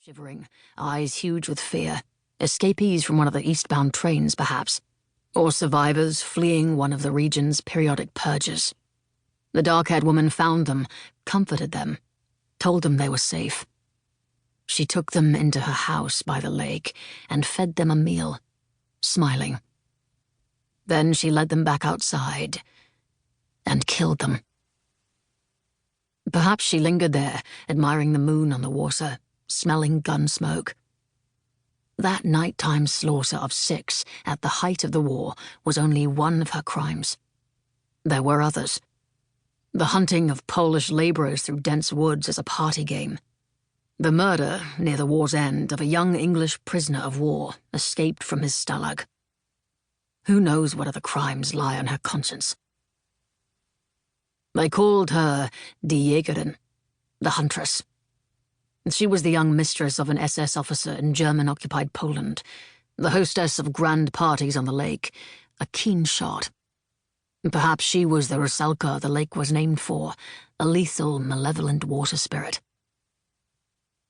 shivering, eyes huge with fear, escapees from one of the eastbound trains, perhaps, or survivors fleeing one of the region's periodic purges. The dark-haired woman found them, comforted them, told them they were safe. She took them into her house by the lake and fed them a meal, smiling. Then she led them back outside and killed them. Perhaps she lingered there, admiring the moon on the water, smelling gun smoke. That nighttime slaughter of 6 at the height of the war was only one of her crimes. There were others. The hunting of Polish laborers through dense woods as a party game. The murder, near the war's end, of a young English prisoner of war escaped from his stalag. Who knows what other crimes lie on her conscience? They called her Die Jägerin, the Huntress. She was the young mistress of an SS officer in German-occupied Poland, the hostess of grand parties on the lake, a keen shot. Perhaps she was the Rusalka the lake was named for, a lethal, malevolent water spirit.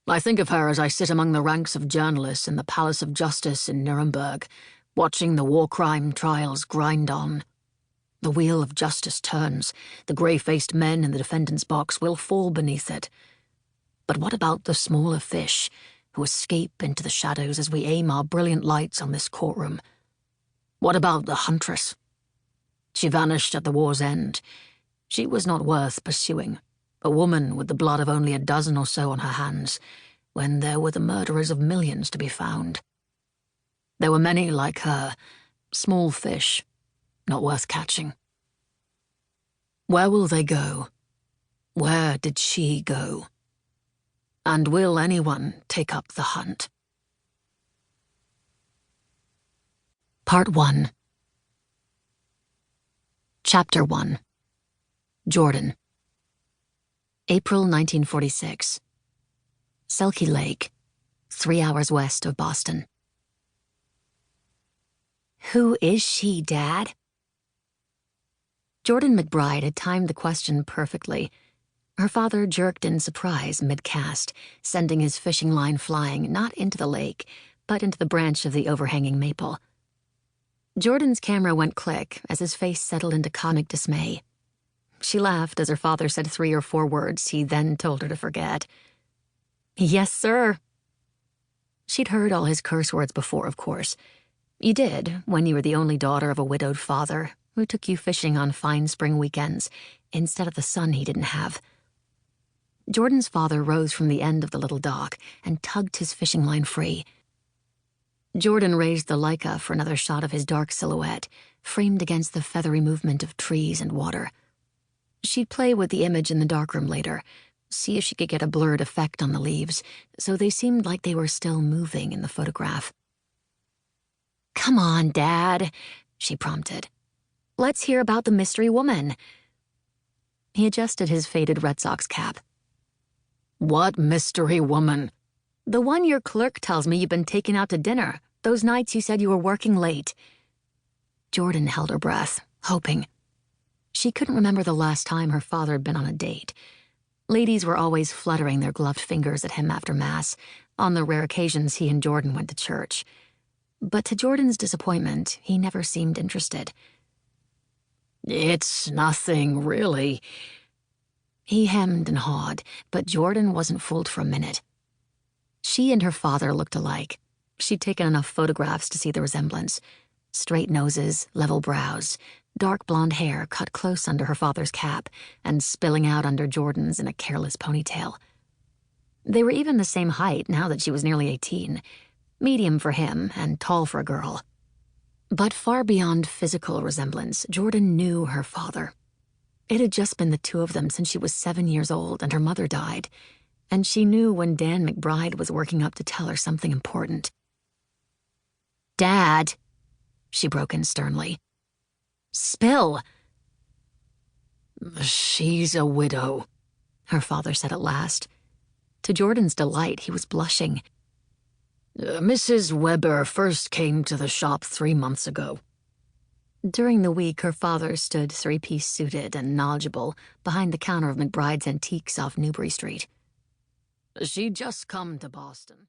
I think of her as I sit among the ranks of journalists in the Palace of Justice in Nuremberg, watching the war crime trials grind on. The wheel of justice turns, the grey-faced men in the defendant's box will fall beneath it. But what about the smaller fish who escape into the shadows as we aim our brilliant lights on this courtroom? What about the Huntress? She vanished at the war's end. She was not worth pursuing, a woman with the blood of only a dozen or so on her hands, when there were the murderers of millions to be found. There were many like her, small fish, not worth catching. Where will they go? Where did she go? And will anyone take up the hunt? Part 1. Chapter 1. Jordan. April 1946. Selkie Lake, 3 hours west of Boston. Who is she, Dad? Jordan McBride had timed the question perfectly. Her father jerked in surprise mid-cast, sending his fishing line flying not into the lake, but into the branch of the overhanging maple. Jordan's camera went click as his face settled into comic dismay. She laughed as her father said 3 or 4 words he then told her to forget. "Yes, sir." She'd heard all his curse words before, of course. You did, when you were the only daughter of a widowed father who took you fishing on fine spring weekends instead of the son he didn't have. Jordan's father rose from the end of the little dock and tugged his fishing line free. Jordan raised the Leica for another shot of his dark silhouette, framed against the feathery movement of trees and water. She'd play with the image in the darkroom later, see if she could get a blurred effect on the leaves, so they seemed like they were still moving in the photograph. "Come on, Dad," she prompted. "Let's hear about the mystery woman." He adjusted his faded Red Sox cap. "What mystery woman?" "The one your clerk tells me you've been taking out to dinner, those nights you said you were working late." Jordan held her breath, hoping. She couldn't remember the last time her father had been on a date. Ladies were always fluttering their gloved fingers at him after Mass, on the rare occasions he and Jordan went to church. But to Jordan's disappointment, he never seemed interested. "It's nothing, really." He hemmed and hawed, but Jordan wasn't fooled for a minute. She and her father looked alike. She'd taken enough photographs to see the resemblance. Straight noses, level brows, dark blonde hair cut close under her father's cap and spilling out under Jordan's in a careless ponytail. They were even the same height now that she was nearly 18, medium for him and tall for a girl. But far beyond physical resemblance, Jordan knew her father. It had just been the two of them since she was 7 years old and her mother died, and she knew when Dan McBride was working up to tell her something important. "Dad," she broke in sternly. "Spill." "She's a widow," her father said at last. To Jordan's delight, he was blushing. "Mrs. Weber first came to the shop 3 months ago." During the week, her father stood 3-piece suited and knowledgeable behind the counter of McBride's Antiques off Newbury Street. She'd just come to Boston.